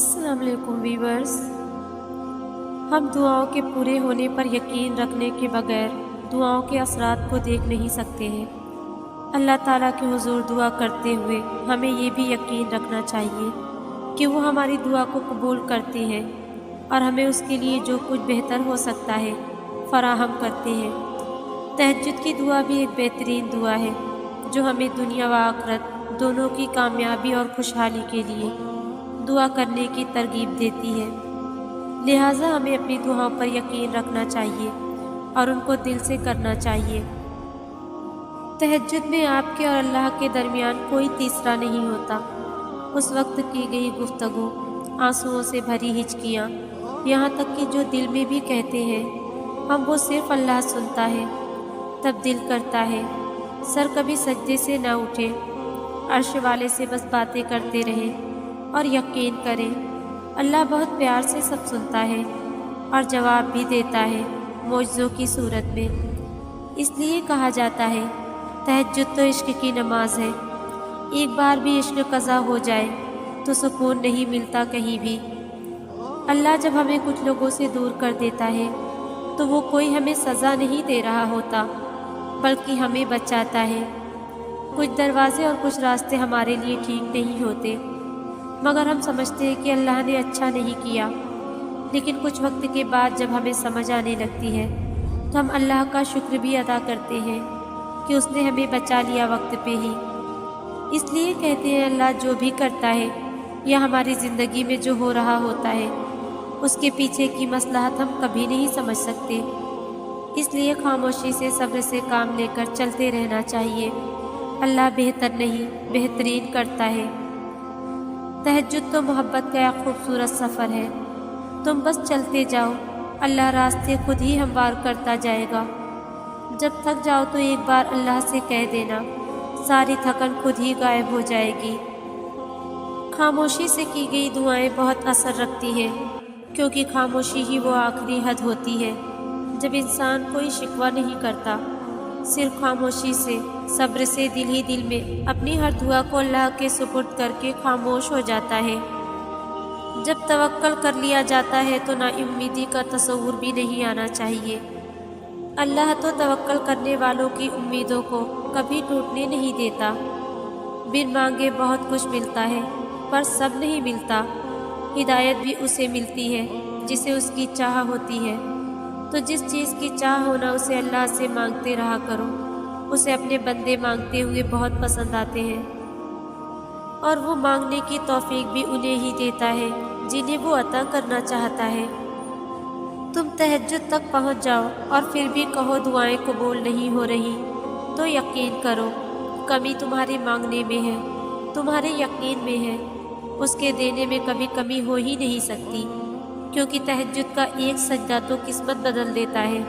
السلام علیکم ویورز۔ ہم دعاؤں کے پورے ہونے پر یقین رکھنے کے بغیر دعاؤں کے اثرات کو دیکھ نہیں سکتے ہیں۔ اللہ تعالیٰ کے حضور دعا کرتے ہوئے ہمیں یہ بھی یقین رکھنا چاہیے کہ وہ ہماری دعا کو قبول کرتے ہیں اور ہمیں اس کے لیے جو کچھ بہتر ہو سکتا ہے فراہم کرتے ہیں۔ تہجد کی دعا بھی ایک بہترین دعا ہے جو ہمیں دنیا و آخرت دونوں کی کامیابی اور خوشحالی کے لیے دعا کرنے کی ترغیب دیتی ہے۔ لہٰذا ہمیں اپنی دعاؤں پر یقین رکھنا چاہیے اور ان کو دل سے کرنا چاہیے۔ تہجد میں آپ کے اور اللہ کے درمیان کوئی تیسرا نہیں ہوتا۔ اس وقت کی گئی گفتگو، آنسوؤں سے بھری ہچکیاں، یہاں تک کہ جو دل میں بھی کہتے ہیں ہم وہ صرف اللہ سنتا ہے، تب دل کرتا ہے سر کبھی سجدے سے نہ اٹھے، عرش والے سے بس باتیں کرتے رہیں اور یقین کریں اللہ بہت پیار سے سب سنتا ہے اور جواب بھی دیتا ہے معجزوں کی صورت میں۔ اس لیے کہا جاتا ہے تہجد تو عشق کی نماز ہے، ایک بار بھی عشق قضا ہو جائے تو سکون نہیں ملتا کہیں بھی۔ اللہ جب ہمیں کچھ لوگوں سے دور کر دیتا ہے تو وہ کوئی ہمیں سزا نہیں دے رہا ہوتا بلکہ ہمیں بچاتا ہے۔ کچھ دروازے اور کچھ راستے ہمارے لیے ٹھیک نہیں ہوتے مگر ہم سمجھتے ہیں کہ اللہ نے اچھا نہیں کیا، لیکن کچھ وقت کے بعد جب ہمیں سمجھ آنے لگتی ہے تو ہم اللہ کا شکر بھی ادا کرتے ہیں کہ اس نے ہمیں بچا لیا وقت پہ ہی۔ اس لیے کہتے ہیں اللہ جو بھی کرتا ہے یا ہماری زندگی میں جو ہو رہا ہوتا ہے اس کے پیچھے کی مصلحت ہم کبھی نہیں سمجھ سکتے، اس لیے خاموشی سے صبر سے کام لے کر چلتے رہنا چاہیے۔ اللہ بہتر نہیں بہترین کرتا ہے۔ تہجد تو محبت کا ایک خوبصورت سفر ہے، تم بس چلتے جاؤ، اللہ راستے خود ہی ہموار کرتا جائے گا۔ جب تھک جاؤ تو ایک بار اللہ سے کہہ دینا، ساری تھکن خود ہی غائب ہو جائے گی۔ خاموشی سے کی گئی دعائیں بہت اثر رکھتی ہیں کیونکہ خاموشی ہی وہ آخری حد ہوتی ہے جب انسان کوئی شکوہ نہیں کرتا، صرف خاموشی سے صبر سے دل ہی دل میں اپنی ہر دعا کو اللہ کے سپرد کر کے خاموش ہو جاتا ہے۔ جب توکل کر لیا جاتا ہے تو نا امیدی کا تصور بھی نہیں آنا چاہیے۔ اللہ تو توکل کرنے والوں کی امیدوں کو کبھی ٹوٹنے نہیں دیتا۔ بن مانگے بہت کچھ ملتا ہے پر سب نہیں ملتا۔ ہدایت بھی اسے ملتی ہے جسے اس کی چاہ ہوتی ہے، تو جس چیز کی چاہ ہونا اسے اللہ سے مانگتے رہا کرو، اسے اپنے بندے مانگتے ہوئے بہت پسند آتے ہیں اور وہ مانگنے کی توفیق بھی انہیں ہی دیتا ہے جنہیں وہ عطا کرنا چاہتا ہے۔ تم تہجد تک پہنچ جاؤ اور پھر بھی کہو دعائیں قبول نہیں ہو رہی تو یقین کرو کمی تمہارے مانگنے میں ہے، تمہارے یقین میں ہے، اس کے دینے میں کبھی کمی ہو ہی نہیں سکتی، کیونکہ تہجد کا ایک سجدہ تو قسمت بدل دیتا ہے۔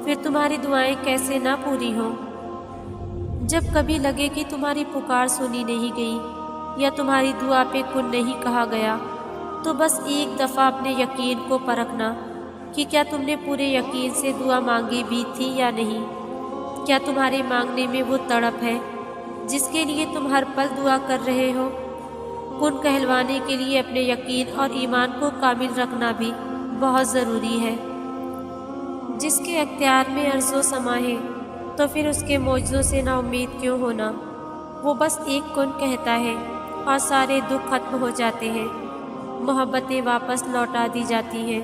پھر تمہاری دعائیں کیسے نہ پوری ہوں؟ جب کبھی لگے کہ تمہاری پکار سنی نہیں گئی یا تمہاری دعا پہ کن نہیں کہا گیا تو بس ایک دفعہ اپنے یقین کو پرکھنا کہ کیا تم نے پورے یقین سے دعا مانگی بھی تھی یا نہیں۔ کیا تمہارے مانگنے میں وہ تڑپ ہے جس کے لیے تم ہر پل دعا کر رہے ہو؟ کن کہلوانے کے لیے اپنے یقین اور ایمان کو کامل رکھنا بھی بہت ضروری ہے۔ جس کے اختیار میں ارض و سما ہے تو پھر اس کے معجزوں سے نا امید کیوں ہونا؟ وہ بس ایک کن کہتا ہے اور سارے دکھ ختم ہو جاتے ہیں، محبتیں واپس لوٹا دی جاتی ہیں،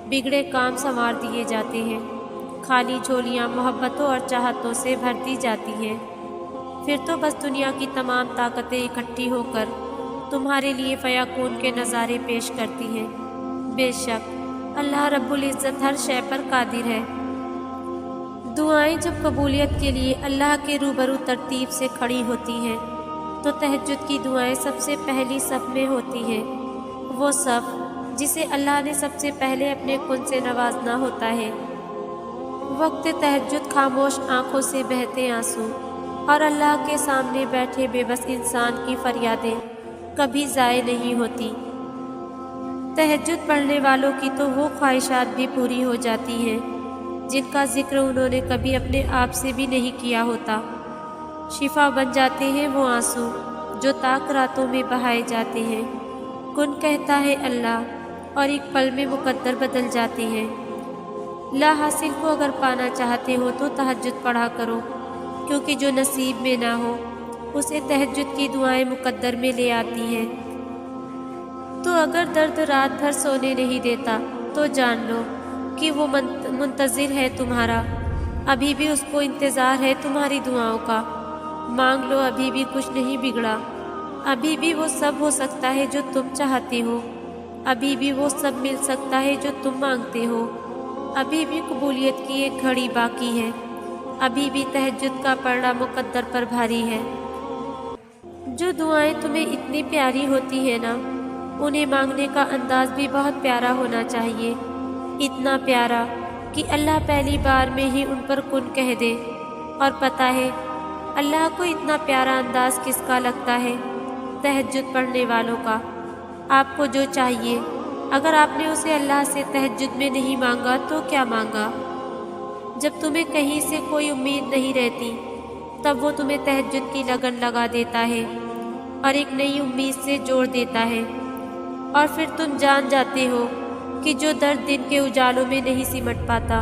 بگڑے کام سنوار دیے جاتے ہیں، خالی جھولیاں محبتوں اور چاہتوں سے بھر دی جاتی ہیں۔ پھر تو بس دنیا کی تمام طاقتیں اکٹھی ہو کر تمہارے لیے فیکون کے نظارے پیش کرتی ہیں۔ بے شک اللہ رب العزت ہر شے پر قادر ہے۔ دعائیں جب قبولیت کے لیے اللہ کے روبرو ترتیب سے کھڑی ہوتی ہیں تو تہجد کی دعائیں سب سے پہلی صف میں ہوتی ہیں، وہ صف جسے اللہ نے سب سے پہلے اپنے کن سے نوازنا ہوتا ہے۔ وقت تہجد خاموش آنکھوں سے بہتے آنسو اور اللہ کے سامنے بیٹھے بے بس انسان کی فریادیں کبھی ضائع نہیں ہوتی۔ تہجد پڑھنے والوں کی تو وہ خواہشات بھی پوری ہو جاتی ہیں جن کا ذکر انہوں نے کبھی اپنے آپ سے بھی نہیں کیا ہوتا۔ شفا بن جاتے ہیں وہ آنسو جو تاک راتوں میں بہائے جاتے ہیں، کن کہتا ہے اللہ اور ایک پل میں مقدر بدل جاتے ہیں۔ لا حاصل کو اگر پانا چاہتے ہو تو تہجد پڑھا کرو، کیونکہ جو نصیب میں نہ ہو اسے تہجد کی دعائیں مقدر میں لے آتی ہیں۔ تو اگر درد رات بھر سونے نہیں دیتا تو جان لو کہ وہ منتظر ہے تمہارا، ابھی بھی اس کو انتظار ہے تمہاری دعاؤں کا۔ مانگ لو، ابھی بھی کچھ نہیں بگڑا، ابھی بھی وہ سب ہو سکتا ہے جو تم چاہتے ہو، ابھی بھی وہ سب مل سکتا ہے جو تم مانگتے ہو، ابھی بھی قبولیت کی ایک گھڑی باقی ہے، ابھی بھی تہجد کا پڑھنا مقدر پر بھاری ہے۔ جو دعائیں تمہیں اتنی پیاری ہوتی ہیں نا، انہیں مانگنے کا انداز بھی بہت پیارا ہونا چاہیے، اتنا پیارا کہ اللہ پہلی بار میں ہی ان پر کن کہہ دے۔ اور پتہ ہے اللہ کو اتنا پیارا انداز کس کا لگتا ہے؟ تہجد پڑھنے والوں کا۔ آپ کو جو چاہیے، اگر آپ نے اسے اللہ سے تہجد میں نہیں مانگا تو کیا مانگا؟ جب تمہیں کہیں سے کوئی امید نہیں رہتی تب وہ تمہیں تہجد کی لگن لگا دیتا ہے اور ایک نئی امید سے جوڑ دیتا ہے، اور پھر تم جان جاتے ہو کہ جو درد دن کے اجالوں میں نہیں سمٹ پاتا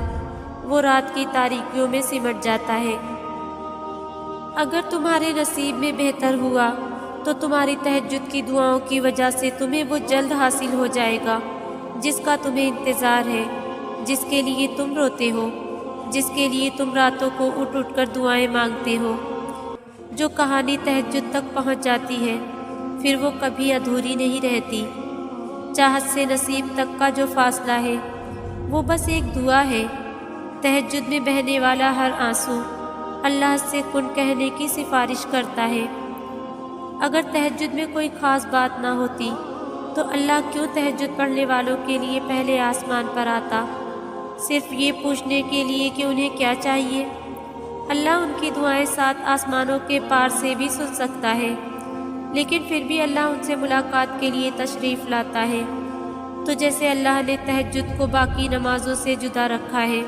وہ رات کی تاریکیوں میں سمٹ جاتا ہے۔ اگر تمہارے نصیب میں بہتر ہوا تو تمہاری تہجد کی دعاؤں کی وجہ سے تمہیں وہ جلد حاصل ہو جائے گا جس کا تمہیں انتظار ہے، جس کے لیے تم روتے ہو، جس کے لیے تم راتوں کو اٹھ اٹھ کر دعائیں مانگتے ہو۔ جو کہانی تہجد تک پہنچ جاتی ہے پھر وہ کبھی ادھوری نہیں رہتی۔ چاہت سے نصیب تک کا جو فاصلہ ہے وہ بس ایک دعا ہے۔ تہجد میں بہنے والا ہر آنسو اللہ سے کن کہنے کی سفارش کرتا ہے۔ اگر تہجد میں کوئی خاص بات نہ ہوتی تو اللہ کیوں تہجد پڑھنے والوں کے لیے پہلے آسمان پر آتا، صرف یہ پوچھنے کے لیے کہ انہیں کیا چاہیے؟ اللہ ان کی دعائیں 7 آسمانوں کے پار سے بھی سن سکتا ہے، لیکن پھر بھی اللہ ان سے ملاقات کے لیے تشریف لاتا ہے۔ تو جیسے اللہ نے تہجد کو باقی نمازوں سے جدا رکھا ہے،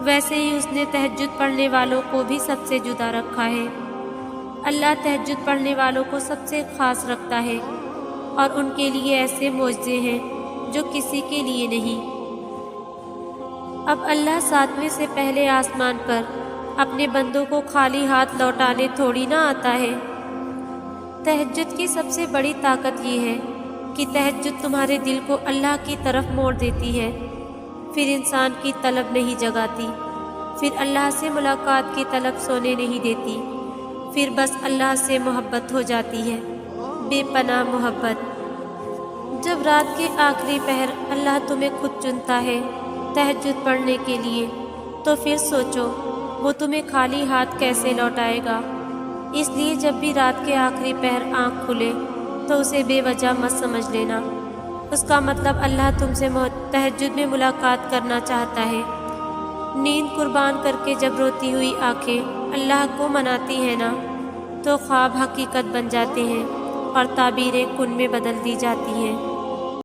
ویسے ہی اس نے تہجد پڑھنے والوں کو بھی سب سے جدا رکھا ہے۔ اللہ تہجد پڑھنے والوں کو سب سے خاص رکھتا ہے، اور ان کے لیے ایسے معجزے ہیں جو کسی کے لیے نہیں۔ اب اللہ 7ویں سے پہلے آسمان پر اپنے بندوں کو خالی ہاتھ لوٹانے تھوڑی نہ آتا ہے۔ تہجد کی سب سے بڑی طاقت یہ ہے کہ تہجد تمہارے دل کو اللہ کی طرف موڑ دیتی ہے، پھر انسان کی طلب نہیں جگاتی، پھر اللہ سے ملاقات کی طلب سونے نہیں دیتی، پھر بس اللہ سے محبت ہو جاتی ہے، بے پناہ محبت۔ جب رات کے آخری پہر اللہ تمہیں خود چنتا ہے تہجد پڑھنے کے لیے، تو پھر سوچو وہ تمہیں خالی ہاتھ کیسے لوٹائے گا۔ اس لیے جب بھی رات کے آخری پہر آنکھ کھلے تو اسے بے وجہ مت سمجھ لینا، اس کا مطلب اللہ تم سے تہجد میں ملاقات کرنا چاہتا ہے۔ نیند قربان کر کے جب روتی ہوئی آنکھیں اللہ کو مناتی ہیں نا، تو خواب حقیقت بن جاتے ہیں اور تعبیریں کن میں بدل دی جاتی ہیں۔